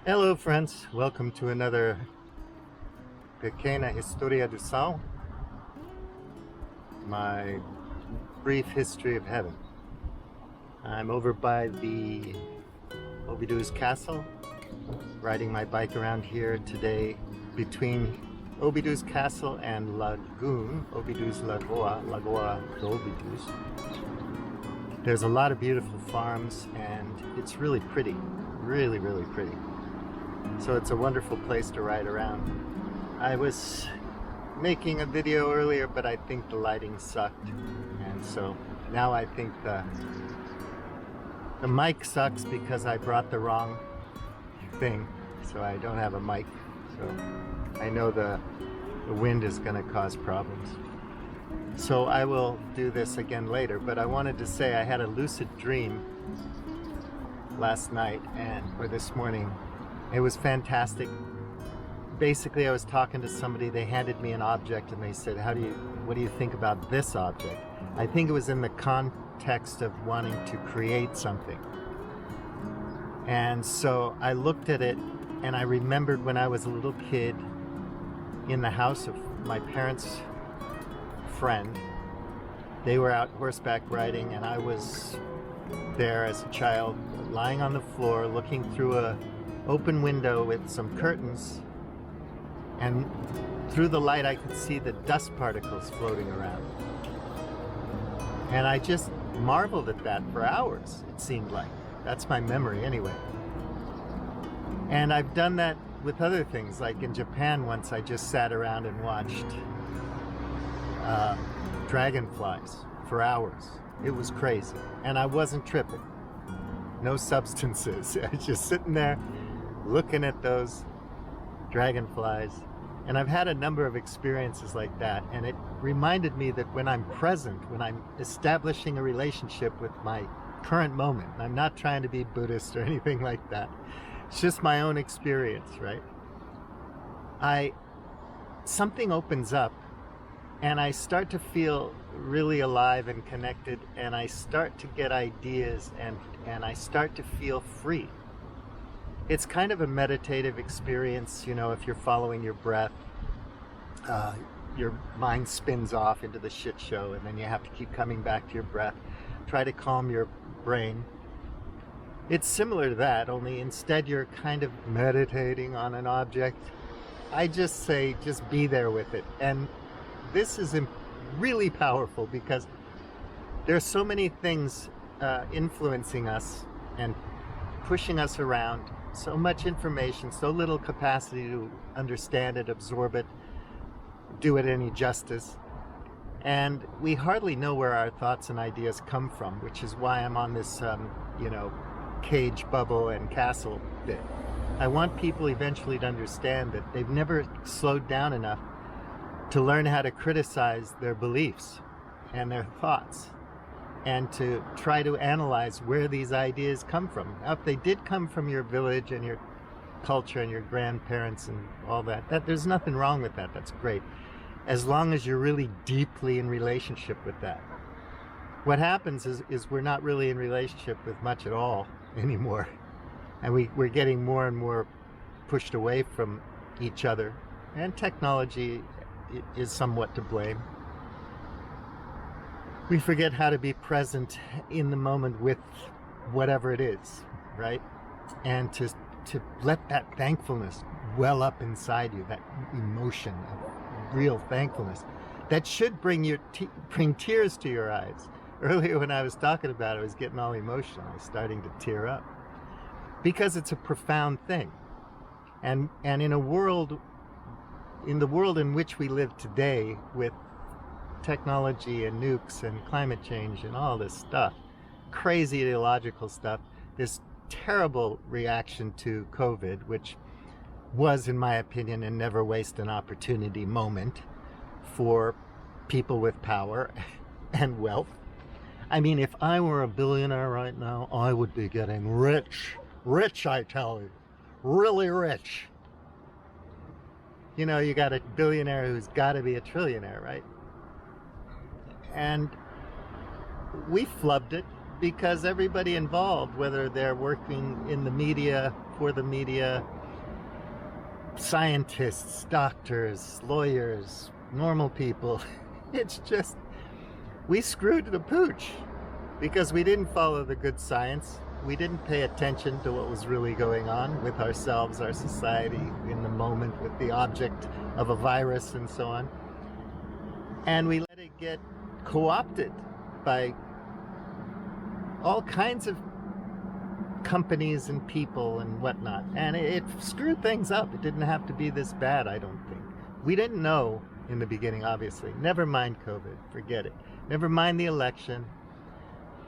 Hello friends, welcome to another Pequena Historia do Sal, my brief history of heaven. I'm over by the Obidos Castle, riding my bike around here today between Obidos Castle and Lagoon, Obidos Lagoa, Lagoa do Obidos. There's a lot of beautiful farms and it's really pretty, really pretty. So it's a wonderful place to ride around. I was making a video earlier, but I think the lighting sucked. And so now I think the mic sucks because I brought the wrong thing. So I don't have a mic. So I know the wind is going to cause problems. So I will do this again later, but I wanted to say I had a lucid dream last night or this morning. It was fantastic. Basically, I was talking to somebody, they handed me an object and they said, what do you think about this object? I think it was in the context of wanting to create something. And so I looked at it and I remembered when I was a little kid in the house of my parents' friend. They were out horseback riding and I was there as a child, lying on the floor, looking through a open window with some curtains, and through the light I could see the dust particles floating around. And I just marveled at that for hours, it seemed like. That's my memory anyway. And I've done that with other things, like in Japan once I just sat around and watched dragonflies for hours. It was crazy. And I wasn't tripping. No substances. I was just sitting there looking at those dragonflies. And I've had a number of experiences like that, and it reminded me that when I'm present, when I'm establishing a relationship with my current moment, I'm not trying to be Buddhist or anything like that, it's just my own experience, right? Something opens up and I start to feel really alive and connected, and I start to get ideas and I start to feel free. It's kind of a meditative experience, you know, if you're following your breath, your mind spins off into the shit show and then you have to keep coming back to your breath, try to calm your brain. It's similar to that, only instead you're kind of meditating on an object. I just say, just be there with it. And this is really powerful because there's so many things influencing us and pushing us around. So much information, so little capacity to understand it, absorb it, do it any justice. And we hardly know where our thoughts and ideas come from, which is why I'm on this, cage, bubble, and castle bit. I want people eventually to understand that they've never slowed down enough to learn how to criticize their beliefs and their thoughts, and to try to analyze where these ideas come from. Now, if they did come from your village and your culture and your grandparents and all that, there's nothing wrong with that. That's great, as long as you're really deeply in relationship with that. What happens is we're not really in relationship with much at all anymore, and we're getting more and more pushed away from each other, and technology is somewhat to blame. We forget how to be present in the moment with whatever it is, right? And to let that thankfulness well up inside you, that emotion of real thankfulness, that should bring tears to your eyes. Earlier when I was talking about it, I was getting all emotional. I was starting to tear up because it's a profound thing. And in the world in which we live today, with technology and nukes and climate change and all this stuff, crazy ideological stuff, this terrible reaction to COVID, which was, in my opinion, a never waste an opportunity moment for people with power and wealth. I mean, if I were a billionaire right now, I would be getting rich. Rich, I tell you. Really rich. You know, you got a billionaire who's got to be a trillionaire, right? And we flubbed it because everybody involved, whether they're working in the media, for the media, scientists, doctors, lawyers, normal people, it's just, we screwed the pooch because we didn't follow the good science. We didn't pay attention to what was really going on with ourselves, our society, in the moment, with the object of a virus and so on. And we let it get co-opted by all kinds of companies and people and whatnot. And it screwed things up. It didn't have to be this bad, I don't think. We didn't know in the beginning, obviously. Never mind COVID, forget it. Never mind the election,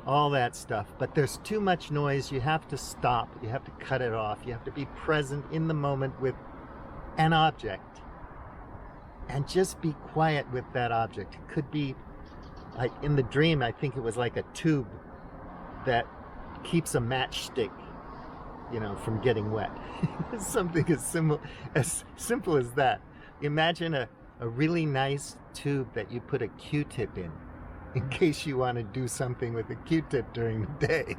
all that stuff. But there's too much noise. You have to stop. You have to cut it off. You have to be present in the moment with an object and just be quiet with that object. It could be like in the dream, I think it was like a tube that keeps a matchstick, you know, from getting wet. Something as simple as that. Imagine a really nice tube that you put a Q-tip in case you want to do something with a Q-tip during the day.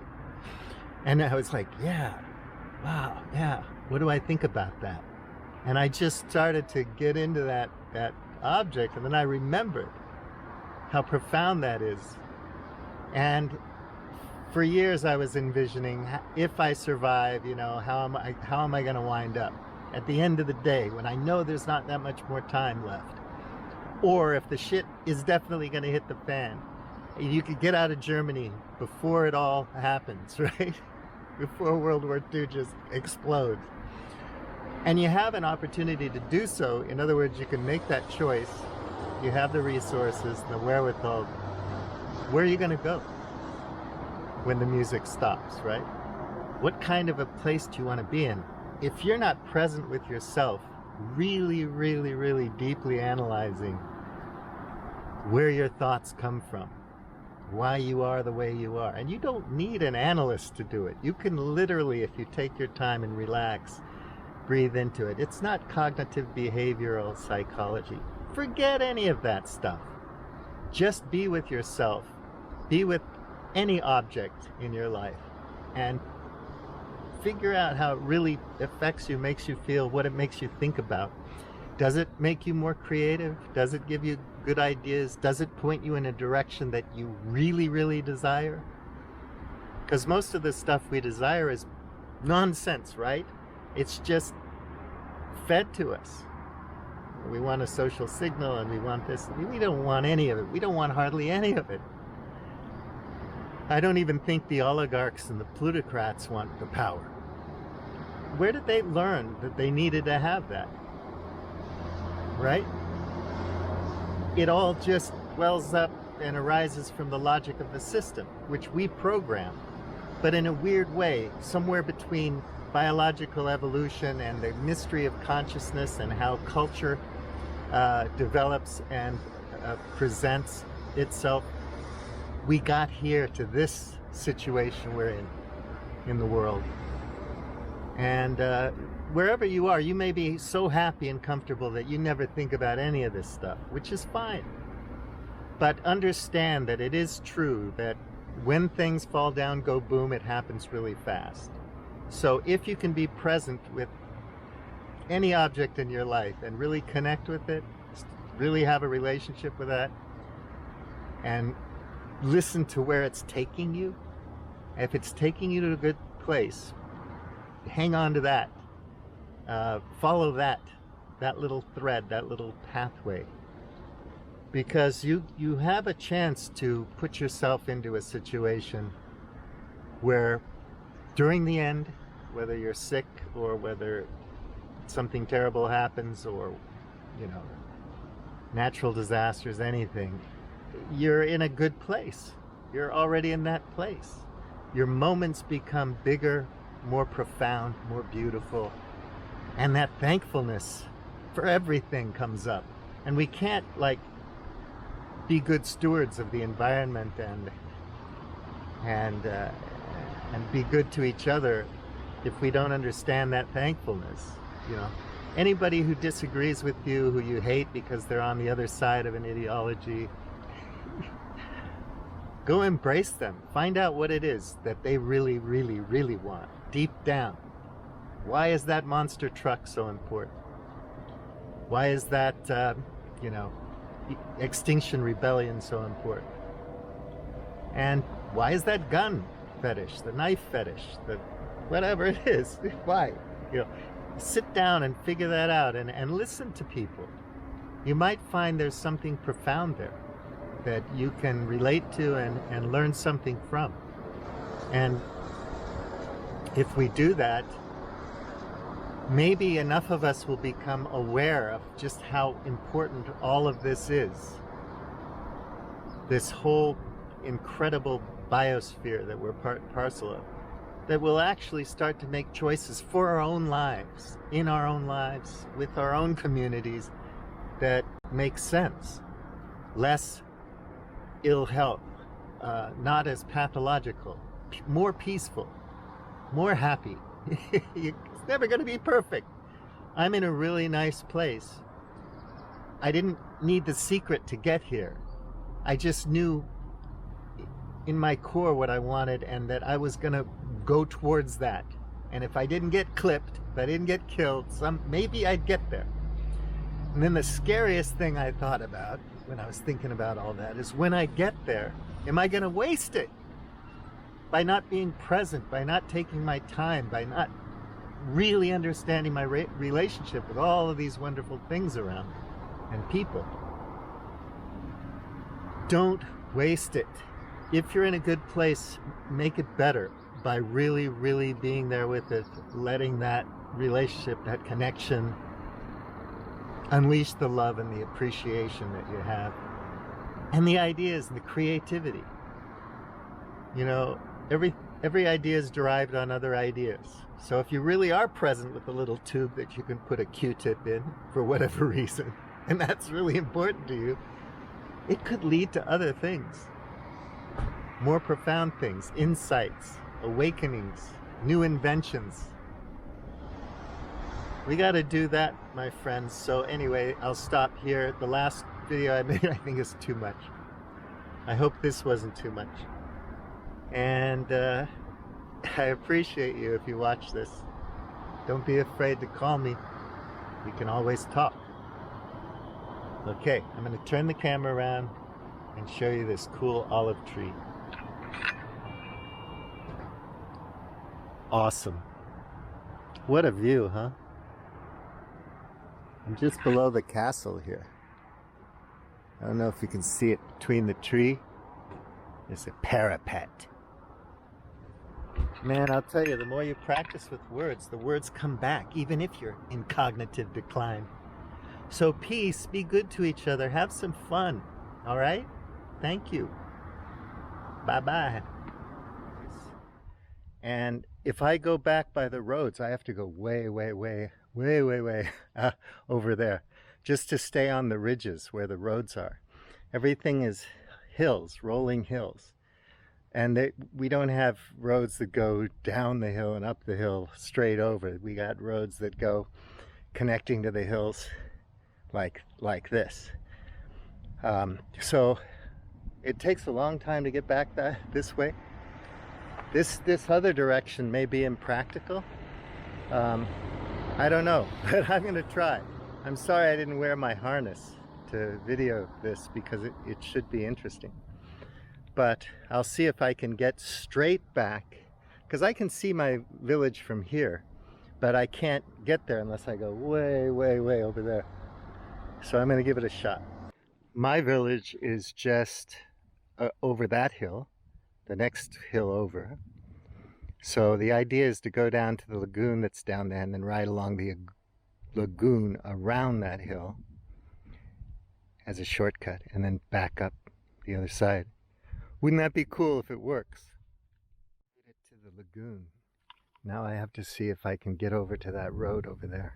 And I was like, yeah, wow, yeah, what do I think about that? And I just started to get into that object, and then I remembered how profound that is. And for years I was envisioning, if I survive, you know, how am I going to wind up at the end of the day when I know there's not that much more time left? Or if the shit is definitely going to hit the fan, you could get out of Germany before it all happens, right? Before World War II just explodes. And you have an opportunity to do so. In other words, you can make that choice. You have the resources and the wherewithal. Where are you going to go when the music stops, right? What kind of a place do you want to be in? If you're not present with yourself, really, really, really deeply analyzing where your thoughts come from, why you are the way you are. And you don't need an analyst to do it. You can literally, if you take your time and relax, breathe into it. It's not cognitive behavioral psychology. Forget any of that stuff. Just be with yourself. Be with any object in your life and figure out how it really affects you, makes you feel, what it makes you think about. Does it make you more creative? Does it give you good ideas? Does it point you in a direction that you really, really desire? Because most of the stuff we desire is nonsense, right? It's just fed to us. We want a social signal and we want this. We don't want any of it. We don't want hardly any of it. I don't even think the oligarchs and the plutocrats want the power. Where did they learn that they needed to have that? Right? It all just wells up and arises from the logic of the system, which we program, but in a weird way, somewhere between biological evolution and the mystery of consciousness and how culture develops and presents itself. We got here to this situation we're in the world. And wherever you are, you may be so happy and comfortable that you never think about any of this stuff, which is fine. But understand that it is true that when things fall down, go boom, it happens really fast. So if you can be present with any object in your life and really connect with it, really have a relationship with that, and listen to where it's taking you. If it's taking you to a good place, hang on to that. Follow that little thread, that little pathway. Because you have a chance to put yourself into a situation where during the end, whether you're sick or whether something terrible happens or, you know, natural disasters, anything, you're in a good place. You're already in that place. your moments become bigger, more profound, more beautiful, and that thankfulness for everything comes up. And we can't like be good stewards of the environment and be good to each other if we don't understand that thankfulness. You know, anybody who disagrees with you, who you hate because they're on the other side of an ideology, go embrace them. Find out what it is that they really, really, really want deep down. Why is that monster truck so important? Why is that, you know, Extinction Rebellion so important? And why is that gun fetish, the knife fetish, the whatever it is? Why? You know, sit down and figure that out and listen to people. You might find there's something profound there that you can relate to and learn something from. And if we do that, maybe enough of us will become aware of just how important all of this is. This whole incredible biosphere that we're part and parcel of, that we'll actually start to make choices for our own lives, in our own lives, with our own communities, that make sense. Less ill health, not as pathological, more peaceful, more happy. It's never going to be perfect. I'm in a really nice place. I didn't need the secret to get here. I just knew in my core what I wanted, and that I was going to go towards that. And if I didn't get clipped, if I didn't get killed, maybe I'd get there. And then the scariest thing I thought about when I was thinking about all that is, when I get there, am I going to waste it? By not being present, by not taking my time, by not really understanding my relationship with all of these wonderful things around me and people. Don't waste it. If you're in a good place, make it better by really, really being there with it, letting that relationship, that connection, unleash the love and the appreciation that you have, and the ideas and the creativity. You know, every idea is derived on other ideas. So if you really are present with a little tube that you can put a Q-tip in for whatever reason, and that's really important to you, it could lead to other things. More profound things, insights, awakenings, new inventions. We got to do that, my friends. So anyway, I'll stop here. The last video I made, I think, is too much. I hope this wasn't too much. And I appreciate you if you watch this. Don't be afraid to call me. We can always talk. Okay, I'm going to turn the camera around and show you this cool olive tree. Awesome. What a view, huh? I'm just below the castle here. I don't know if you can see it between the tree. There's a parapet. Man, I'll tell you, the more you practice with words, the words come back, even if you're in cognitive decline. So peace, be good to each other, have some fun, all right? Thank you. Bye-bye. And if I go back by the roads, I have to go way over there, just to stay on the ridges where the roads are. Everything is hills, rolling hills. And we don't have roads that go down the hill and up the hill straight over. We got roads that go connecting to the hills like this. So it takes a long time to get back this way. This other direction may be impractical. I don't know, but I'm gonna try. I'm sorry I didn't wear my harness to video this because it should be interesting. But I'll see if I can get straight back, because I can see my village from here, but I can't get there unless I go way over there. So I'm gonna give it a shot. My village is just over that hill, the next hill over. So the idea is to go down to the lagoon that's down there and then ride along the lagoon around that hill as a shortcut and then back up the other side. Wouldn't that be cool if it works? the lagoon. Now I have to see if I can get over to that road over there.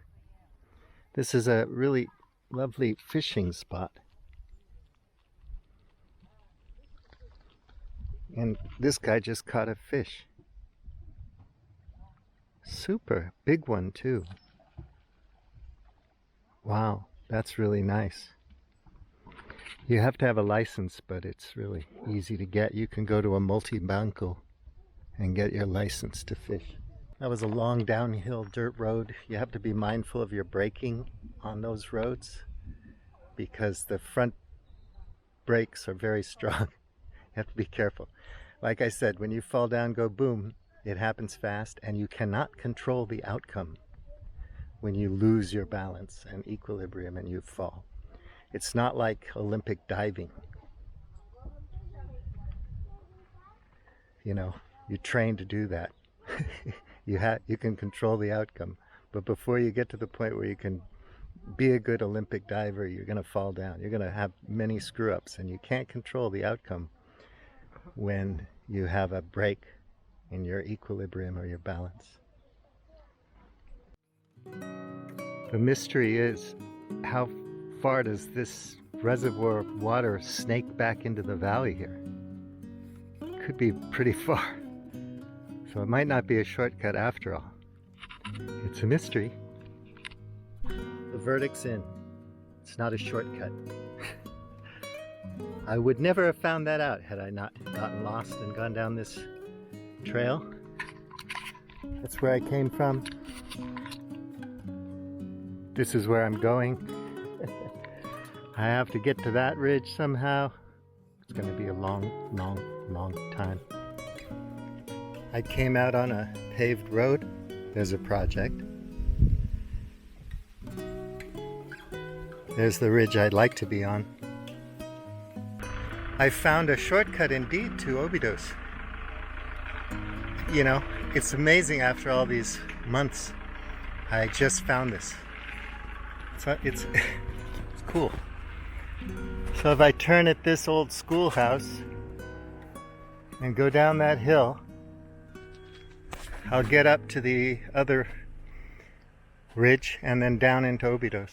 This is a really lovely fishing spot. And this guy just caught a fish. Super big one too. Wow, that's really nice. You have to have a license, but it's really easy to get. You can go to a multi-banco and get your license to fish. That was a long downhill dirt road. You have to be mindful of your braking on those roads because the front brakes are very strong. You have to be careful. Like I said, when you fall down, go boom, it happens fast, and you cannot control the outcome when you lose your balance and equilibrium and you fall. It's not like Olympic diving. You know, you train to do that. You can control the outcome, but before you get to the point where you can be a good Olympic diver, you're going to fall down. You're going to have many screw-ups, and you can't control the outcome when you have a break in your equilibrium or your balance. The mystery is, how far does this reservoir of water snake back into the valley here? Could be pretty far. So it might not be a shortcut after all. It's a mystery. The verdict's in. It's not a shortcut. I would never have found that out had I not gotten lost and gone down this trail. That's where I came from. This is where I'm going. I have to get to that ridge somehow. It's going to be a long, long, long time. I came out on a paved road. There's a project. There's the ridge I'd like to be on. I found a shortcut indeed to Obidos. You know, it's amazing after all these months. I just found this. So it's cool. So if I turn at this old schoolhouse and go down that hill, I'll get up to the other ridge and then down into Obidos.